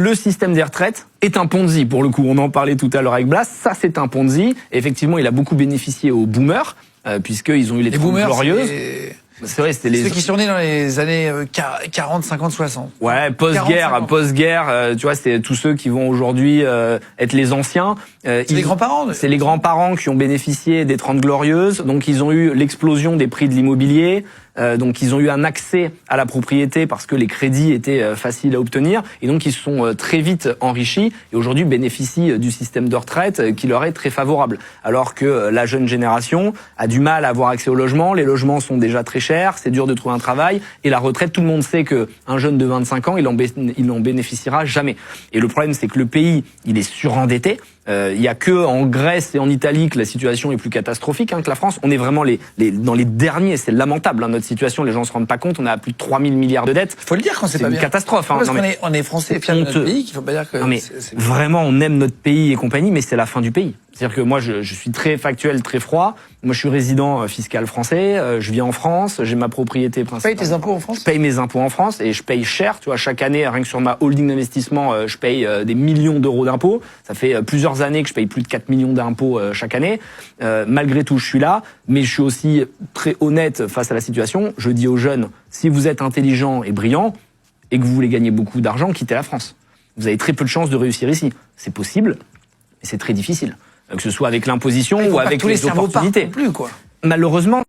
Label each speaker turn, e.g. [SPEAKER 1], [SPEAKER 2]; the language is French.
[SPEAKER 1] Le système des retraites est un Ponzi, pour le coup. On en parlait tout à l'heure avec Blas. Ça, c'est un Ponzi. Effectivement, il a beaucoup bénéficié aux boomers, puisqu'ils ont eu les 30 glorieuses. C'est vrai, c'était
[SPEAKER 2] ceux qui sont nés dans les années 40, 50, 60.
[SPEAKER 1] Ouais, post-guerre, tu vois, c'est tous ceux qui vont aujourd'hui être les anciens.
[SPEAKER 2] C'est les grands-parents.
[SPEAKER 1] C'est les grands-parents qui ont bénéficié des 30 glorieuses. Donc, ils ont eu l'explosion des prix de l'immobilier. Donc, ils ont eu un accès à la propriété parce que les crédits étaient faciles à obtenir. Et donc, ils se sont très vite enrichis et aujourd'hui bénéficient du système de retraite qui leur est très favorable. Alors que la jeune génération a du mal à avoir accès au logement. Les logements sont déjà très chers, c'est dur de trouver un travail. Et la retraite, tout le monde sait qu'un jeune de 25 ans, il en bénéficiera jamais. Et le problème, c'est que le pays, il est surendetté. Il y a que en Grèce et en Italie que la situation est plus catastrophique que la France. On est vraiment dans les derniers. C'est lamentable, notre situation. Les gens se rendent pas compte. On a plus de 3 000 milliards de dettes.
[SPEAKER 2] Faut le dire quand c'est pas bien.
[SPEAKER 1] C'est une catastrophe.
[SPEAKER 2] Parce qu'on est français et fiers de notre pays, qu'il faut pas dire que...
[SPEAKER 1] Non mais vraiment, on aime notre pays et compagnie, mais c'est la fin du pays. C'est-à-dire que moi, je suis très factuel, très froid. Moi, je suis résident fiscal français. Je vis en France. J'ai ma propriété principale.
[SPEAKER 2] Tu payes tes impôts en France?
[SPEAKER 1] Je paye mes impôts en France et je paye cher. Tu vois, chaque année, rien que sur ma holding d'investissement, je paye des millions d'euros d'impôts. Ça fait plusieurs années que je paye plus de 4 millions d'impôts chaque année. Malgré tout, je suis là. Mais je suis aussi très honnête face à la situation. Je dis aux jeunes, si vous êtes intelligent et brillant et que vous voulez gagner beaucoup d'argent, quittez la France. Vous avez très peu de chances de réussir ici. C'est possible, mais c'est très difficile. Que ce soit avec l'imposition ou avec les opportunités.
[SPEAKER 2] Plus, quoi.
[SPEAKER 1] Malheureusement,